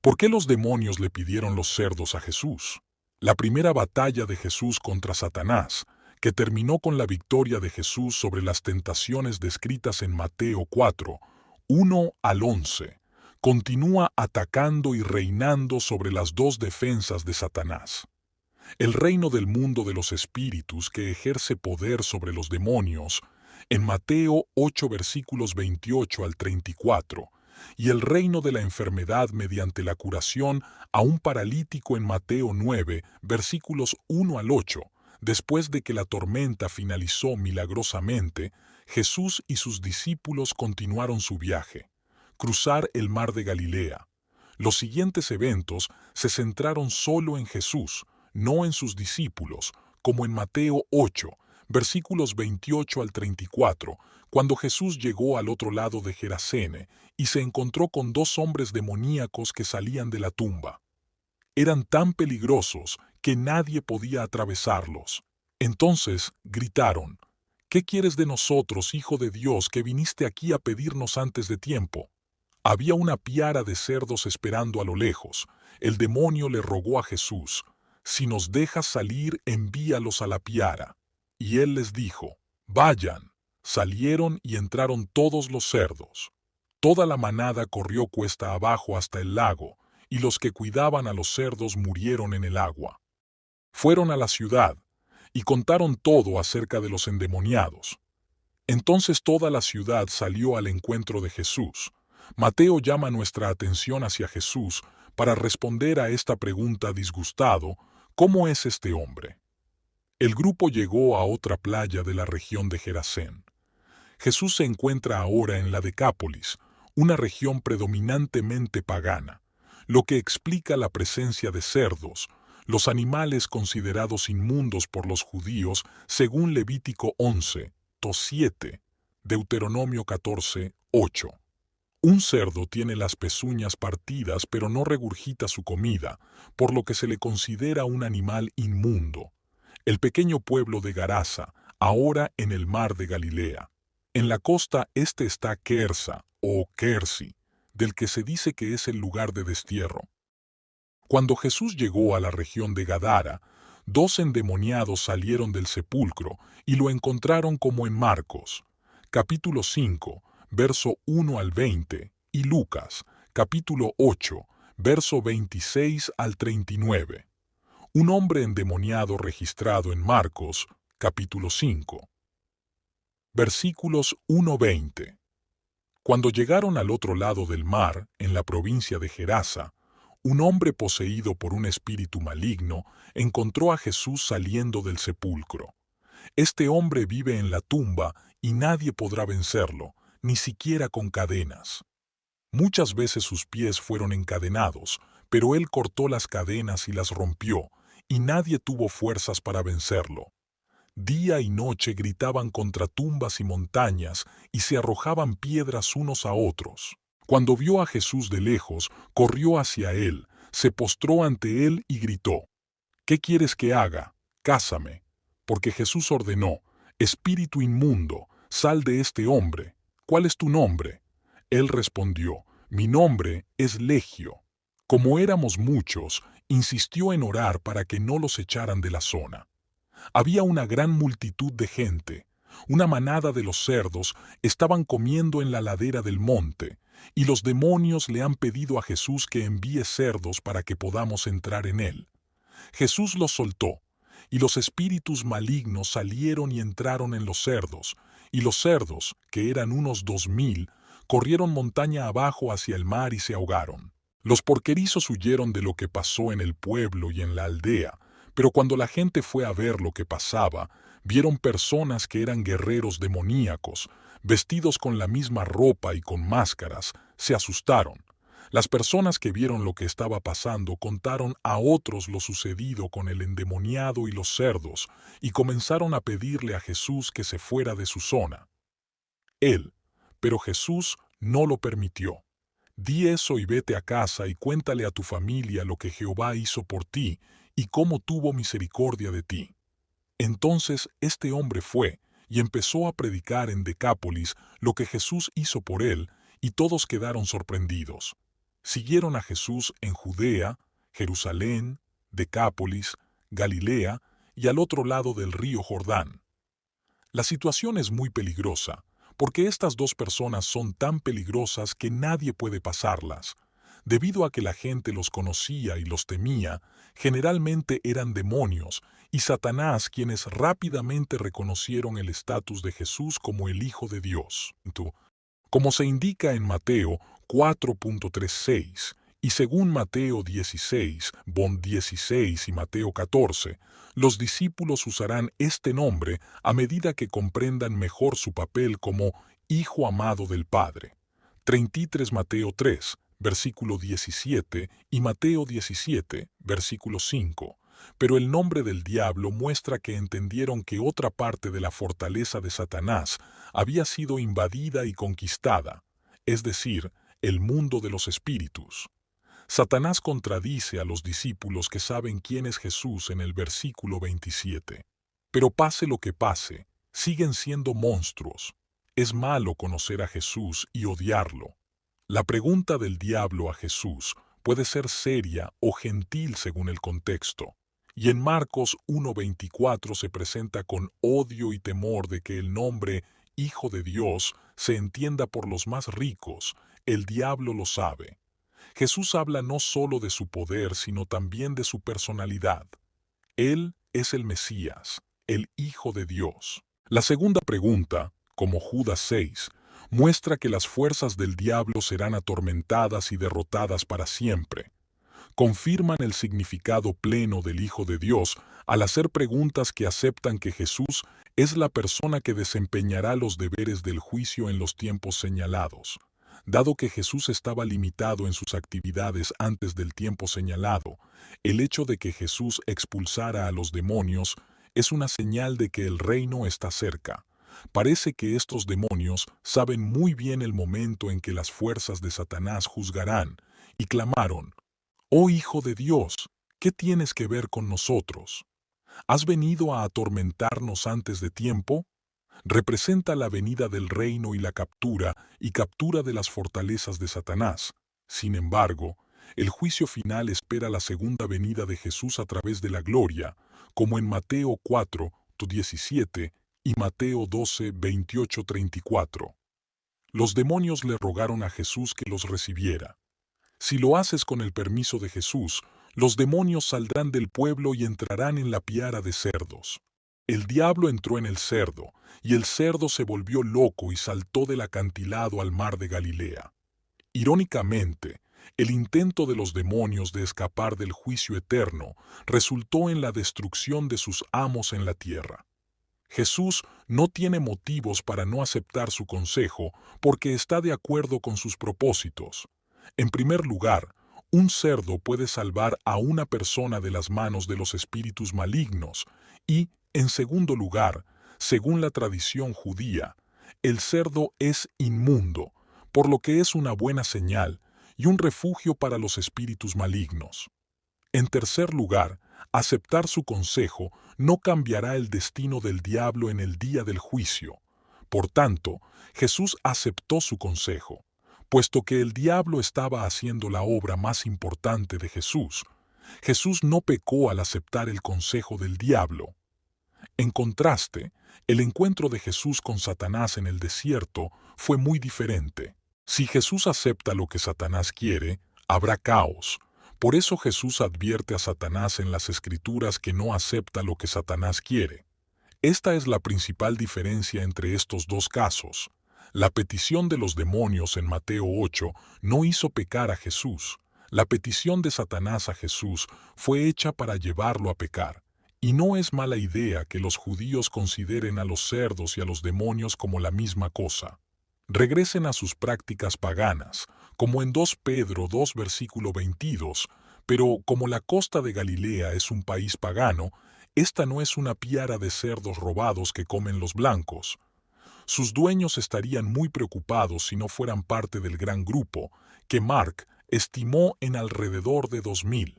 ¿Por qué los demonios le pidieron los cerdos a Jesús? La primera batalla de Jesús contra Satanás, que terminó con la victoria de Jesús sobre las tentaciones descritas en Mateo 4, 1 al 11, continúa atacando y reinando sobre las dos defensas de Satanás. El reino del mundo de los espíritus que ejerce poder sobre los demonios, en Mateo 8 versículos 28 al 34, y el reino de la enfermedad mediante la curación a un paralítico en Mateo 9 versículos 1 al 8, después de que la tormenta finalizó milagrosamente, Jesús y sus discípulos continuaron su viaje, cruzar el mar de Galilea. Los siguientes eventos se centraron solo en Jesús, no en sus discípulos, como en Mateo 8, versículos 28 al 34, cuando Jesús llegó al otro lado de Gerasene y se encontró con dos hombres demoníacos que salían de la tumba. Eran tan peligrosos que nadie podía atravesarlos. Entonces gritaron: «¿Qué quieres de nosotros, Hijo de Dios, que viniste aquí a pedirnos antes de tiempo?» Había una piara de cerdos esperando a lo lejos. El demonio le rogó a Jesús: «Si nos dejas salir, envíalos a la piara». Y él les dijo: «Vayan». Salieron y entraron todos los cerdos. Toda la manada corrió cuesta abajo hasta el lago, y los que cuidaban a los cerdos murieron en el agua. Fueron a la ciudad, y contaron todo acerca de los endemoniados. Entonces toda la ciudad salió al encuentro de Jesús. Mateo llama nuestra atención hacia Jesús para responder a esta pregunta disgustado: ¿cómo es este hombre? El grupo llegó a otra playa de la región de Gerasén. Jesús se encuentra ahora en la Decápolis, una región predominantemente pagana, lo que explica la presencia de cerdos, los animales considerados inmundos por los judíos según Levítico 11, 7, Deuteronomio 14, 8. Un cerdo tiene las pezuñas partidas pero no regurgita su comida, por lo que se le considera un animal inmundo. El pequeño pueblo de Garasa, ahora en el mar de Galilea. En la costa este está Kersa, o Kersi, del que se dice que es el lugar de destierro. Cuando Jesús llegó a la región de Gadara, dos endemoniados salieron del sepulcro y lo encontraron como en Marcos, capítulo 5, verso 1 al 20, y Lucas, capítulo 8, verso 26 al 39. Un hombre endemoniado registrado en Marcos, capítulo 5. Versículos 1-20. Cuando llegaron al otro lado del mar, en la provincia de Gerasa, un hombre poseído por un espíritu maligno encontró a Jesús saliendo del sepulcro. Este hombre vive en la tumba y nadie podrá vencerlo, ni siquiera con cadenas. Muchas veces sus pies fueron encadenados, pero él cortó las cadenas y las rompió, y nadie tuvo fuerzas para vencerlo. Día y noche gritaban contra tumbas y montañas y se arrojaban piedras unos a otros. Cuando vio a Jesús de lejos, corrió hacia él, se postró ante él y gritó: «¿Qué quieres que haga? Cásame». Porque Jesús ordenó: «Espíritu inmundo, sal de este hombre. ¿Cuál es tu nombre?». Él respondió: «Mi nombre es Legio». Como éramos muchos, insistió en orar para que no los echaran de la zona. Había una gran multitud de gente. Una manada de los cerdos estaban comiendo en la ladera del monte, y los demonios le han pedido a Jesús que envíe cerdos para que podamos entrar en él. Jesús los soltó, y los espíritus malignos salieron y entraron en los cerdos, y los cerdos, que eran unos 2000, corrieron montaña abajo hacia el mar y se ahogaron. Los porquerizos huyeron de lo que pasó en el pueblo y en la aldea, pero cuando la gente fue a ver lo que pasaba, vieron personas que eran guerreros demoníacos, vestidos con la misma ropa y con máscaras, se asustaron. Las personas que vieron lo que estaba pasando contaron a otros lo sucedido con el endemoniado y los cerdos, y comenzaron a pedirle a Jesús que se fuera de su zona. Pero Jesús no lo permitió. «Di eso y vete a casa y cuéntale a tu familia lo que Jehová hizo por ti y cómo tuvo misericordia de ti». Entonces este hombre fue y empezó a predicar en Decápolis lo que Jesús hizo por él, y todos quedaron sorprendidos. Siguieron a Jesús en Judea, Jerusalén, Decápolis, Galilea y al otro lado del río Jordán. La situación es muy peligrosa, porque estas dos personas son tan peligrosas que nadie puede pasarlas. Debido a que la gente los conocía y los temía, generalmente eran demonios y Satanás quienes rápidamente reconocieron el estatus de Jesús como el Hijo de Dios. Como se indica en Mateo 4.36 y según Mateo 16, Bon 16 y Mateo 14, los discípulos usarán este nombre a medida que comprendan mejor su papel como Hijo amado del Padre. 33 Mateo 3, versículo 17 y Mateo 17, versículo 5. Pero el nombre del diablo muestra que entendieron que otra parte de la fortaleza de Satanás había sido invadida y conquistada, es decir, el mundo de los espíritus. Satanás contradice a los discípulos que saben quién es Jesús en el versículo 27. Pero pase lo que pase, siguen siendo monstruos. Es malo conocer a Jesús y odiarlo. La pregunta del diablo a Jesús puede ser seria o gentil según el contexto. Y en Marcos 1.24 se presenta con odio y temor de que el nombre Hijo de Dios se entienda por los más ricos. El diablo lo sabe. Jesús habla no solo de su poder, sino también de su personalidad. Él es el Mesías, el Hijo de Dios. La segunda pregunta, como Judas 6, muestra que las fuerzas del diablo serán atormentadas y derrotadas para siempre. Confirman el significado pleno del Hijo de Dios al hacer preguntas que aceptan que Jesús es la persona que desempeñará los deberes del juicio en los tiempos señalados. Dado que Jesús estaba limitado en sus actividades antes del tiempo señalado, el hecho de que Jesús expulsara a los demonios es una señal de que el reino está cerca. Parece que estos demonios saben muy bien el momento en que las fuerzas de Satanás juzgarán, y clamaron: «Oh Hijo de Dios, ¿qué tienes que ver con nosotros? ¿Has venido a atormentarnos antes de tiempo?». Representa la venida del reino y la captura de las fortalezas de Satanás. Sin embargo, el juicio final espera la segunda venida de Jesús a través de la gloria, como en Mateo 4:17 y Mateo 12:28-34. Los demonios le rogaron a Jesús que los recibiera. Si lo haces con el permiso de Jesús, los demonios saldrán del pueblo y entrarán en la piara de cerdos. El diablo entró en el cerdo, y el cerdo se volvió loco y saltó del acantilado al mar de Galilea. Irónicamente, el intento de los demonios de escapar del juicio eterno resultó en la destrucción de sus amos en la tierra. Jesús no tiene motivos para no aceptar su consejo porque está de acuerdo con sus propósitos. En primer lugar, un cerdo puede salvar a una persona de las manos de los espíritus malignos y, en segundo lugar, según la tradición judía, el cerdo es inmundo, por lo que es una buena señal y un refugio para los espíritus malignos. En tercer lugar, aceptar su consejo no cambiará el destino del diablo en el día del juicio. Por tanto, Jesús aceptó su consejo, puesto que el diablo estaba haciendo la obra más importante de Jesús. Jesús no pecó al aceptar el consejo del diablo. En contraste, el encuentro de Jesús con Satanás en el desierto fue muy diferente. Si Jesús acepta lo que Satanás quiere, habrá caos. Por eso Jesús advierte a Satanás en las Escrituras que no acepta lo que Satanás quiere. Esta es la principal diferencia entre estos dos casos. La petición de los demonios en Mateo 8 no hizo pecar a Jesús. La petición de Satanás a Jesús fue hecha para llevarlo a pecar. Y no es mala idea que los judíos consideren a los cerdos y a los demonios como la misma cosa. Regresen a sus prácticas paganas, como en 2 Pedro 2 versículo 22, pero como la costa de Galilea es un país pagano, esta no es una piara de cerdos robados que comen los blancos. Sus dueños estarían muy preocupados si no fueran parte del gran grupo, que Mark estimó en alrededor de 2000.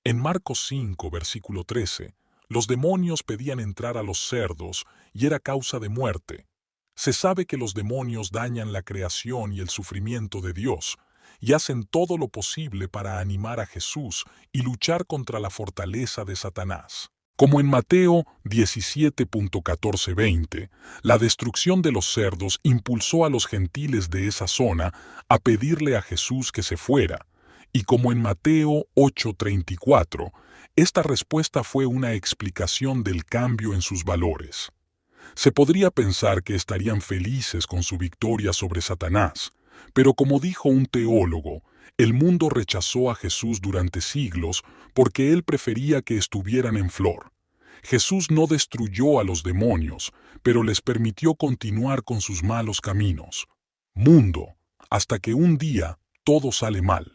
En Marcos 5, versículo 13, los demonios pedían entrar a los cerdos y era causa de muerte. Se sabe que los demonios dañan la creación y el sufrimiento de Dios, y hacen todo lo posible para animar a Jesús y luchar contra la fortaleza de Satanás. Como en Mateo 17.14-20, la destrucción de los cerdos impulsó a los gentiles de esa zona a pedirle a Jesús que se fuera, y como en Mateo 8.34, esta respuesta fue una explicación del cambio en sus valores. Se podría pensar que estarían felices con su victoria sobre Satanás, pero como dijo un teólogo, el mundo rechazó a Jesús durante siglos porque él prefería que estuvieran en flor. Jesús no destruyó a los demonios, pero les permitió continuar con sus malos caminos. Mundo, hasta que un día todo sale mal.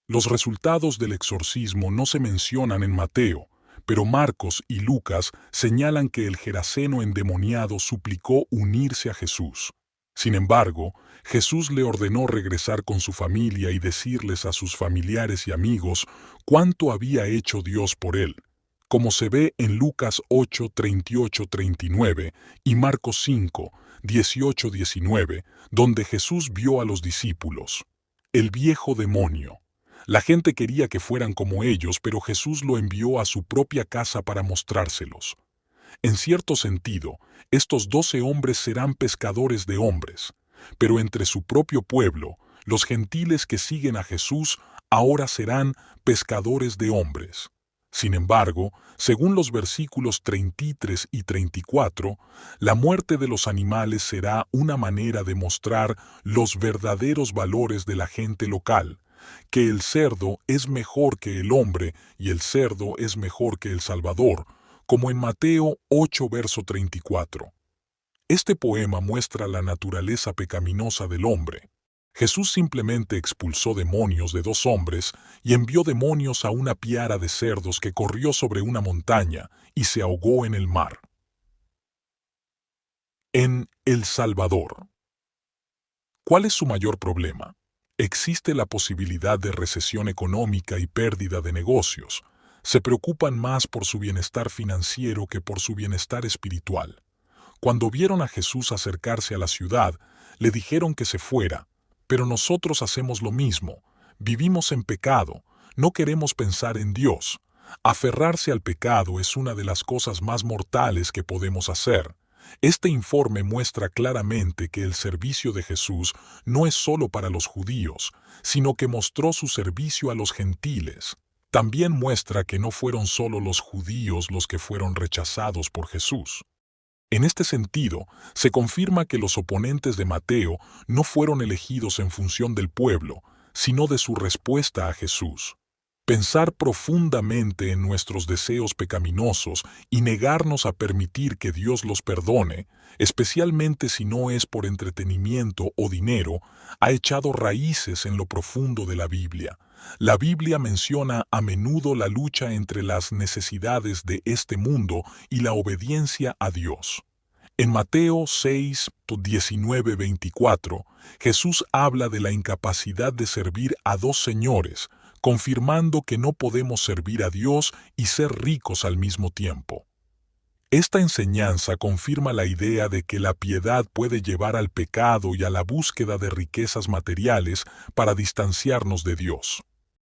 Los resultados del exorcismo no se mencionan en Mateo, pero Marcos y Lucas señalan que el Geraseno endemoniado suplicó unirse a Jesús. Sin embargo, Jesús le ordenó regresar con su familia y decirles a sus familiares y amigos cuánto había hecho Dios por él, como se ve en Lucas 8:38-39 y Marcos 5:18-19, donde Jesús vio a los discípulos. El viejo demonio. La gente quería que fueran como ellos, pero Jesús lo envió a su propia casa para mostrárselos. En cierto sentido, estos 12 hombres serán pescadores de hombres, pero entre su propio pueblo, los gentiles que siguen a Jesús ahora serán pescadores de hombres. Sin embargo, según los versículos 33 y 34, la muerte de los animales será una manera de mostrar los verdaderos valores de la gente local, que el cerdo es mejor que el hombre y el cerdo es mejor que el Salvador, como en Mateo 8, verso 34. Este poema muestra la naturaleza pecaminosa del hombre. Jesús simplemente expulsó demonios de 2 hombres y envió demonios a una piara de cerdos que corrió sobre una montaña y se ahogó en el mar. En El Salvador. ¿Cuál es su mayor problema? Existe la posibilidad de recesión económica y pérdida de negocios. Se preocupan más por su bienestar financiero que por su bienestar espiritual. Cuando vieron a Jesús acercarse a la ciudad, le dijeron que se fuera, pero nosotros hacemos lo mismo. Vivimos en pecado, no queremos pensar en Dios. Aferrarse al pecado es una de las cosas más mortales que podemos hacer. Este informe muestra claramente que el servicio de Jesús no es solo para los judíos, sino que mostró su servicio a los gentiles. También muestra que no fueron solo los judíos los que fueron rechazados por Jesús. En este sentido, se confirma que los oponentes de Mateo no fueron elegidos en función del pueblo, sino de su respuesta a Jesús. Pensar profundamente en nuestros deseos pecaminosos y negarnos a permitir que Dios los perdone, especialmente si no es por entretenimiento o dinero, ha echado raíces en lo profundo de la Biblia. La Biblia menciona a menudo la lucha entre las necesidades de este mundo y la obediencia a Dios. En Mateo 6, 19-24, Jesús habla de la incapacidad de servir a 2 señores, confirmando que no podemos servir a Dios y ser ricos al mismo tiempo. Esta enseñanza confirma la idea de que la piedad puede llevar al pecado y a la búsqueda de riquezas materiales para distanciarnos de Dios.